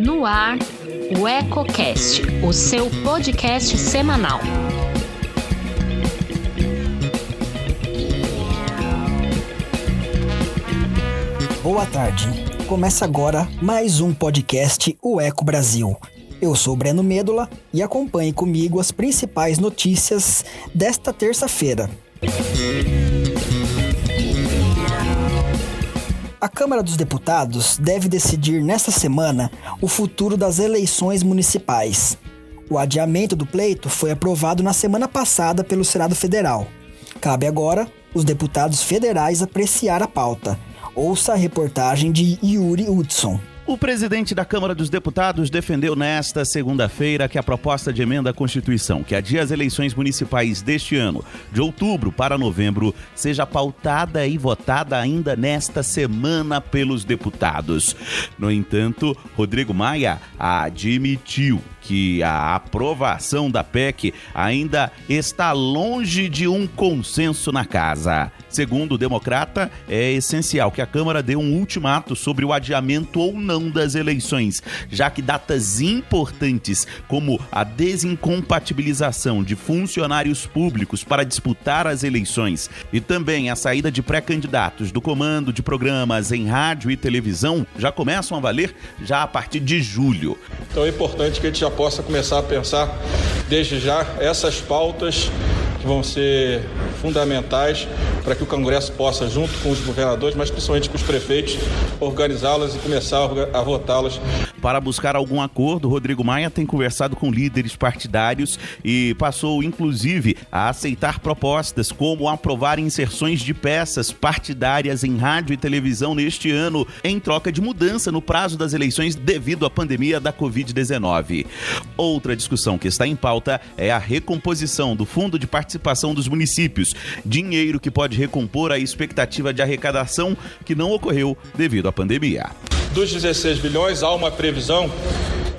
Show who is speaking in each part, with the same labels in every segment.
Speaker 1: No ar, o EcoCast, o seu podcast semanal.
Speaker 2: Boa tarde. Começa agora mais um podcast, o Eco Brasil. Eu sou Breno Médula e acompanhe comigo as principais notícias desta terça-feira. A Câmara dos Deputados deve decidir nesta semana o futuro das eleições municipais. O adiamento do pleito foi aprovado na semana passada pelo Senado Federal. Cabe agora os deputados federais apreciar a pauta. Ouça a reportagem de Yuri Hudson.
Speaker 3: O presidente da Câmara dos Deputados defendeu nesta segunda-feira que a proposta de emenda à Constituição, que adia as eleições municipais deste ano, de outubro para novembro, seja pautada e votada ainda nesta semana pelos deputados. No entanto, Rodrigo Maia admitiu que a aprovação da PEC ainda está longe de um consenso na casa. Segundo o democrata, é essencial que a Câmara dê um ultimato sobre o adiamento ou não das eleições, já que datas importantes como a desincompatibilização de funcionários públicos para disputar as eleições e também a saída de pré-candidatos do comando de programas em rádio e televisão já começam a valer já a partir de julho.
Speaker 4: Então é importante que a gente já possa começar a pensar desde já essas pautas que vão ser fundamentais para que o Congresso possa, junto com os governadores, mas principalmente com os prefeitos, organizá-las e começar a votá-las.
Speaker 3: Para buscar algum acordo, Rodrigo Maia tem conversado com líderes partidários e passou, inclusive, a aceitar propostas como aprovar inserções de peças partidárias em rádio e televisão neste ano, em troca de mudança no prazo das eleições devido à pandemia da Covid-19. Outra discussão que está em pauta é a recomposição do Fundo de Participação dos Municípios, dinheiro que pode recompor a expectativa de arrecadação que não ocorreu devido à pandemia.
Speaker 4: Dos 16 bilhões, há uma previsão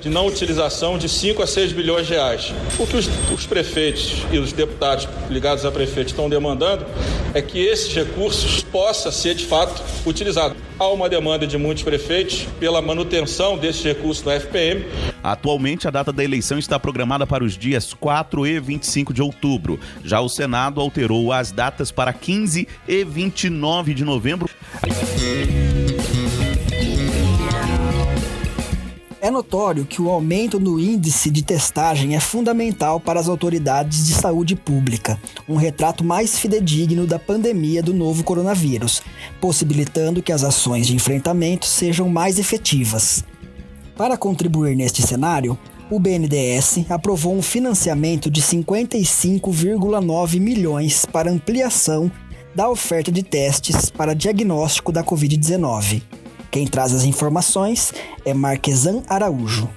Speaker 4: de não utilização de 5 a 6 bilhões de reais. O que os prefeitos e os deputados ligados a prefeito estão demandando é que esses recursos possam ser, de fato, utilizados. Há uma demanda de muitos prefeitos pela manutenção desses recursos no FPM.
Speaker 3: Atualmente, a data da eleição está programada para os dias 4 e 25 de outubro. Já o Senado alterou as datas para 15 e 29 de novembro.
Speaker 2: É notório que o aumento no índice de testagem é fundamental para as autoridades de saúde pública, um retrato mais fidedigno da pandemia do novo coronavírus, possibilitando que as ações de enfrentamento sejam mais efetivas. Para contribuir neste cenário, o BNDES aprovou um financiamento de 55,9 milhões para ampliação da oferta de testes para diagnóstico da Covid-19. Quem traz as informações é Marquesan Araújo.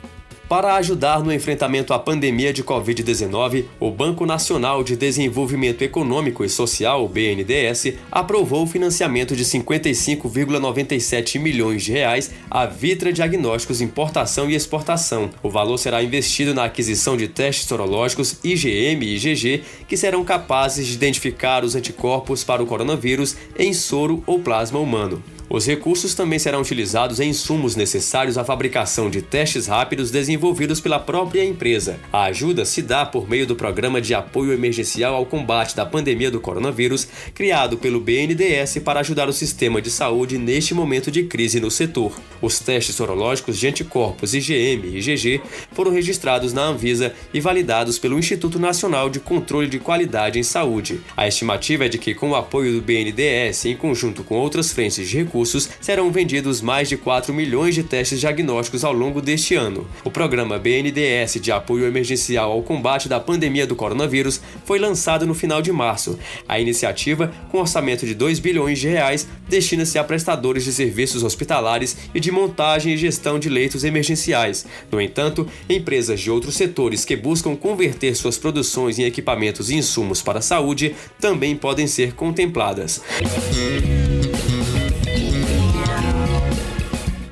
Speaker 5: Para ajudar no enfrentamento à pandemia de Covid-19, o Banco Nacional de Desenvolvimento Econômico e Social, o BNDES, aprovou o financiamento de 55,97 milhões de reais à Vitra Diagnósticos Importação e Exportação. O valor será investido na aquisição de testes sorológicos IgM e IgG, que serão capazes de identificar os anticorpos para o coronavírus em soro ou plasma humano. Os recursos também serão utilizados em insumos necessários à fabricação de testes rápidos desenvolvidos pela própria empresa. A ajuda se dá por meio do Programa de Apoio Emergencial ao Combate da Pandemia do Coronavírus, criado pelo BNDES para ajudar o sistema de saúde neste momento de crise no setor. Os testes sorológicos de anticorpos IgM e IgG foram registrados na Anvisa e validados pelo Instituto Nacional de Controle de Qualidade em Saúde. A estimativa é de que, com o apoio do BNDES, em conjunto com outras frentes de recursos, serão vendidos mais de 4 milhões de testes diagnósticos ao longo deste ano. O programa BNDES de Apoio Emergencial ao Combate da Pandemia do Coronavírus foi lançado no final de março. A iniciativa, com orçamento de 2 bilhões de reais, destina-se a prestadores de serviços hospitalares e de montagem e gestão de leitos emergenciais. No entanto, empresas de outros setores que buscam converter suas produções em equipamentos e insumos para a saúde também podem ser contempladas.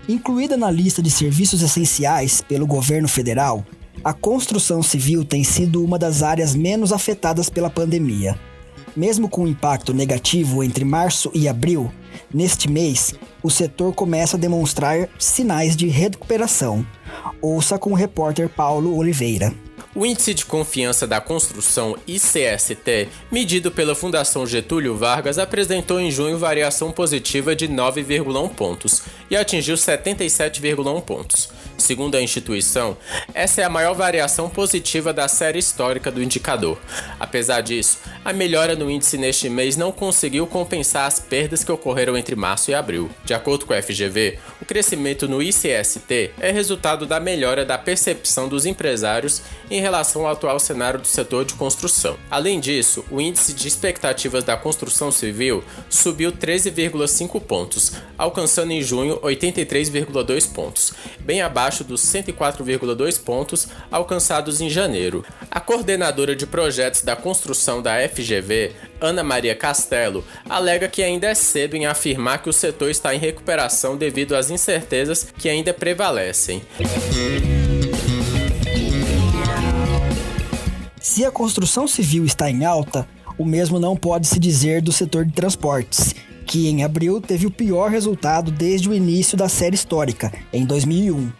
Speaker 2: Incluída na lista de serviços essenciais pelo governo federal, a construção civil tem sido uma das áreas menos afetadas pela pandemia. Mesmo com um impacto negativo entre março e abril, neste mês, o setor começa a demonstrar sinais de recuperação. Ouça com o repórter Paulo Oliveira.
Speaker 6: O Índice de Confiança da Construção, ICST, medido pela Fundação Getúlio Vargas, apresentou em junho variação positiva de 9,1 pontos e atingiu 77,1 pontos. Segundo a instituição, essa é a maior variação positiva da série histórica do indicador. Apesar disso, a melhora no índice neste mês não conseguiu compensar as perdas que ocorreram entre março e abril. De acordo com a FGV, o crescimento no ICST é resultado da melhora da percepção dos empresários em relação ao atual cenário do setor de construção. Além disso, o índice de expectativas da construção civil subiu 13,5 pontos, alcançando em junho 83,2 pontos, bem abaixo dos 104,2 pontos alcançados em janeiro. A coordenadora de projetos da construção da FGV, Ana Maria Castelo, alega que ainda é cedo em afirmar que o setor está em recuperação devido às incertezas que ainda prevalecem.
Speaker 2: Se a construção civil está em alta, o mesmo não pode se dizer do setor de transportes, que em abril teve o pior resultado desde o início da série histórica, em 2001.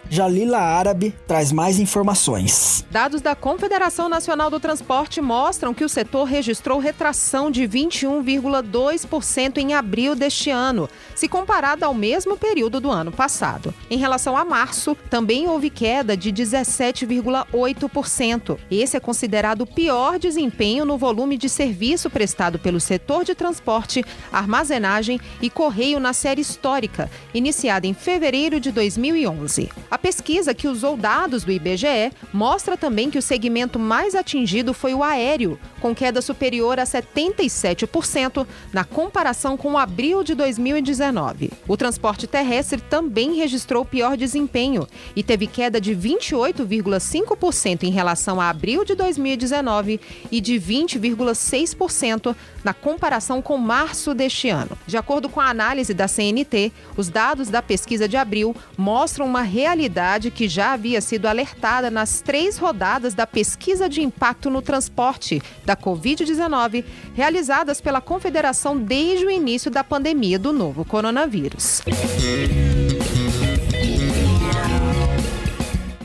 Speaker 2: Jalila Árabe traz mais informações.
Speaker 7: Dados da Confederação Nacional do Transporte mostram que o setor registrou retração de 21,2% em abril deste ano, se comparado ao mesmo período do ano passado. Em relação a março, também houve queda de 17,8%. Esse é considerado o pior desempenho no volume de serviço prestado pelo setor de transporte, armazenagem e correio na série histórica, iniciada em fevereiro de 2011. A pesquisa, que usou dados do IBGE, mostra também que o segmento mais atingido foi o aéreo, com queda superior a 77% na comparação com abril de 2019. O transporte terrestre também registrou pior desempenho e teve queda de 28,5% em relação a abril de 2019 e de 20,6% na comparação com março deste ano. De acordo com a análise da CNT, os dados da pesquisa de abril mostram uma realidade que já havia sido alertada nas 3 rodadas da pesquisa de impacto no transporte da Covid-19, realizadas pela Confederação desde o início da pandemia do novo coronavírus.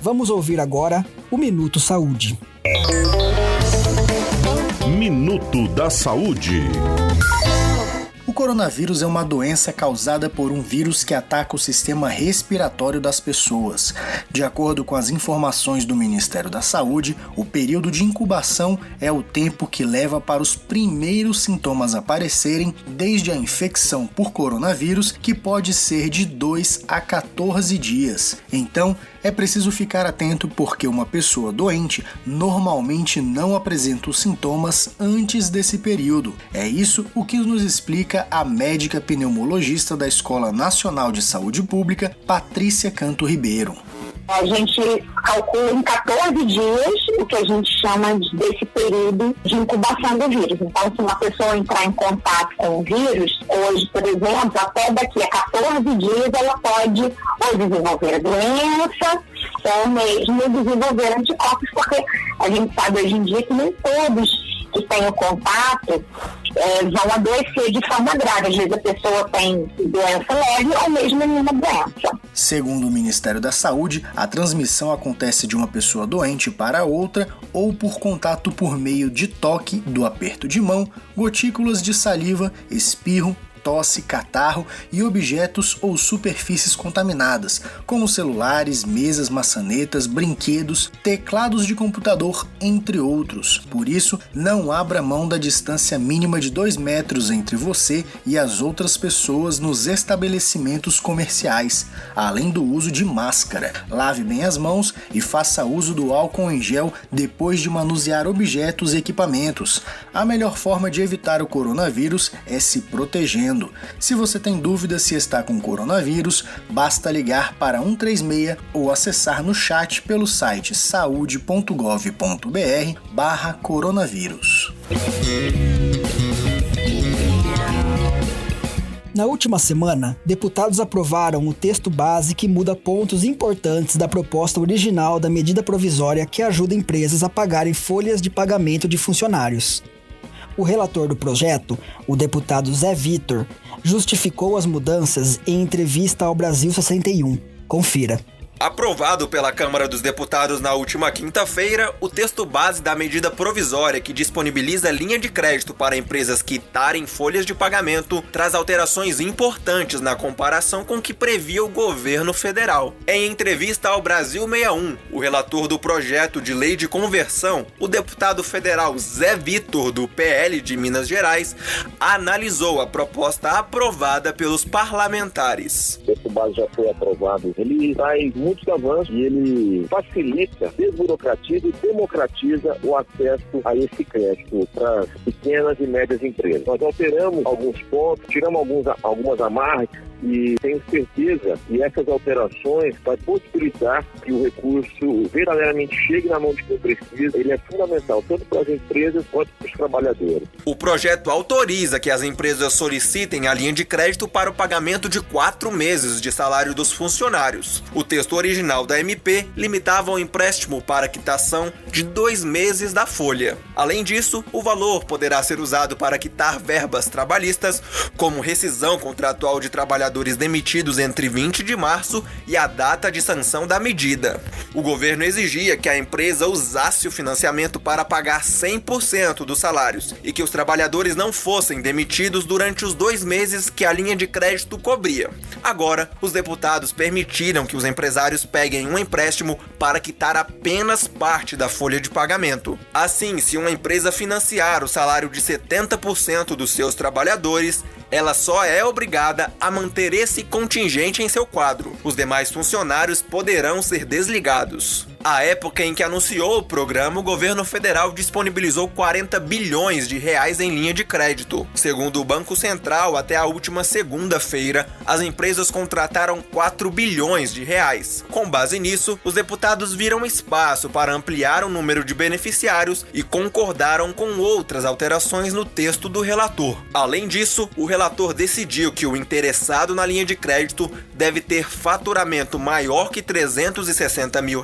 Speaker 2: Vamos ouvir agora o Minuto Saúde.
Speaker 8: Minuto da Saúde.
Speaker 9: O coronavírus é uma doença causada por um vírus que ataca o sistema respiratório das pessoas. De acordo com as informações do Ministério da Saúde, o período de incubação é o tempo que leva para os primeiros sintomas aparecerem desde a infecção por coronavírus, que pode ser de 2 a 14 dias. Então, é preciso ficar atento porque uma pessoa doente normalmente não apresenta os sintomas antes desse período. É isso o que nos explica a médica pneumologista da Escola Nacional de Saúde Pública, Patrícia Canto Ribeiro.
Speaker 10: A gente calcula em 14 dias o que a gente chama desse período de incubação do vírus. Então, se uma pessoa entrar em contato com o vírus, hoje, por exemplo, até daqui a 14 dias, ela pode ou desenvolver a doença ou mesmo desenvolver anticorpos, porque a gente sabe hoje em dia que nem todos que têm o contato vão adoecer de forma grave. Às vezes a pessoa tem doença leve ou mesmo nenhuma doença.
Speaker 9: Segundo o Ministério da Saúde, a transmissão acontece de uma pessoa doente para outra ou por contato por meio de toque, do aperto de mão, gotículas de saliva, espirro, tosse, catarro e objetos ou superfícies contaminadas, como celulares, mesas, maçanetas, brinquedos, teclados de computador, entre outros. Por isso, não abra mão da distância mínima de 2 metros entre você e as outras pessoas nos estabelecimentos comerciais, além do uso de máscara. Lave bem as mãos e faça uso do álcool em gel depois de manusear objetos e equipamentos. A melhor forma de evitar o coronavírus é se protegendo. Se você tem dúvida se está com coronavírus, basta ligar para 136 ou acessar no chat pelo site saude.gov.br/coronavírus.
Speaker 2: Na última semana, deputados aprovaram o texto base que muda pontos importantes da proposta original da medida provisória que ajuda empresas a pagarem folhas de pagamento de funcionários. O relator do projeto, o deputado Zé Vitor, justificou as mudanças em entrevista ao Brasil 61. Confira.
Speaker 11: Aprovado pela Câmara dos Deputados na última quinta-feira, o texto base da medida provisória que disponibiliza linha de crédito para empresas quitarem folhas de pagamento traz alterações importantes na comparação com o que previa o governo federal. Em entrevista ao Brasil 61, o relator do projeto de lei de conversão, o deputado federal Zé Vitor, do PL de Minas Gerais, analisou a proposta aprovada pelos parlamentares.
Speaker 12: O texto base já foi aprovado. Ele traz muitos avanços e ele facilita, desburocratiza e democratiza o acesso a esse crédito para as pequenas e médias empresas. Nós alteramos alguns pontos, tiramos algumas amarras e tenho certeza que essas alterações vai possibilitar que o recurso verdadeiramente chegue na mão de quem precisa. Ele é fundamental tanto para as empresas quanto para os trabalhadores.
Speaker 11: O projeto autoriza que as empresas solicitem a linha de crédito para o pagamento de 4 meses de salário dos funcionários. O texto original da MP limitava o empréstimo para quitação de 2 meses da folha. Além disso, o valor poderá ser usado para quitar verbas trabalhistas, como rescisão contratual de trabalhadores demitidos entre 20 de março e a data de sanção da medida. O governo exigia que a empresa usasse o financiamento para pagar 100% dos salários e que os trabalhadores não fossem demitidos durante os 2 meses que a linha de crédito cobria. Agora, os deputados permitiram que os empresários peguem um empréstimo para quitar apenas parte da folha de pagamento. Assim, se uma empresa financiar o salário de 70% dos seus trabalhadores, ela só é obrigada a manter esse contingente em seu quadro. Os demais funcionários poderão ser desligados. À época em que anunciou o programa, o governo federal disponibilizou 40 bilhões de reais em linha de crédito. Segundo o Banco Central, até a última segunda-feira, as empresas contrataram 4 bilhões de reais. Com base nisso, os deputados viram espaço para ampliar o número de beneficiários e concordaram com outras alterações no texto do relator. Além disso, o relator decidiu que o interessado na linha de crédito deve ter faturamento maior que R$ 360 mil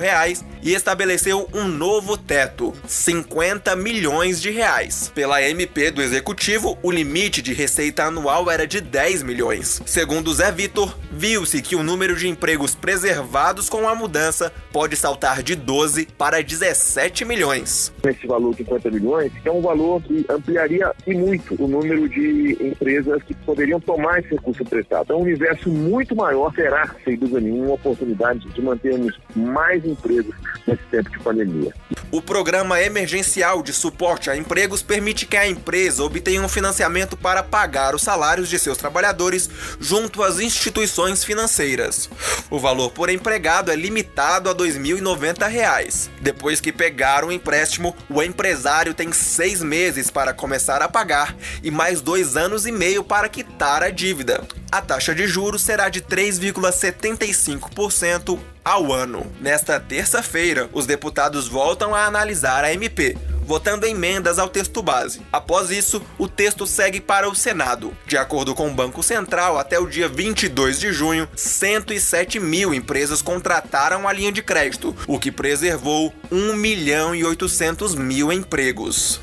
Speaker 11: e estabeleceu um novo teto, 50 milhões de reais. Pela MP do Executivo, o limite de receita anual era de 10 milhões. Segundo Zé Vitor, viu-se que o número de empregos preservados com a mudança pode saltar de 12 para 17 milhões.
Speaker 12: Esse valor de 50 milhões é um valor que ampliaria e muito o número de empresas que poderiam tomar esse recurso emprestado. Então, um universo muito maior terá, sem dúvida nenhuma, a oportunidade de mantermos mais empregos nesse tempo de pandemia.
Speaker 11: O Programa Emergencial de Suporte a Empregos permite que a empresa obtenha um financiamento para pagar os salários de seus trabalhadores junto às instituições financeiras. O valor por empregado é limitado a R$ 2.090. Depois que pegar o empréstimo, o empresário tem 6 meses para começar a pagar e mais 2 anos e meio para quitar a dívida. A taxa de juros será de 3,75% ao ano. Nesta terça-feira, os deputados voltam a analisar a MP, votando emendas ao texto base. Após isso, o texto segue para o Senado. De acordo com o Banco Central, até o dia 22 de junho, 107 mil empresas contrataram a linha de crédito, o que preservou 1.800.000 empregos.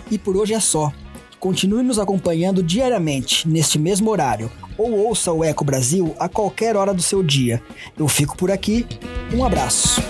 Speaker 2: E por hoje é só. Continue nos acompanhando diariamente, neste mesmo horário, ou ouça o Eco Brasil a qualquer hora do seu dia. Eu fico por aqui, um abraço.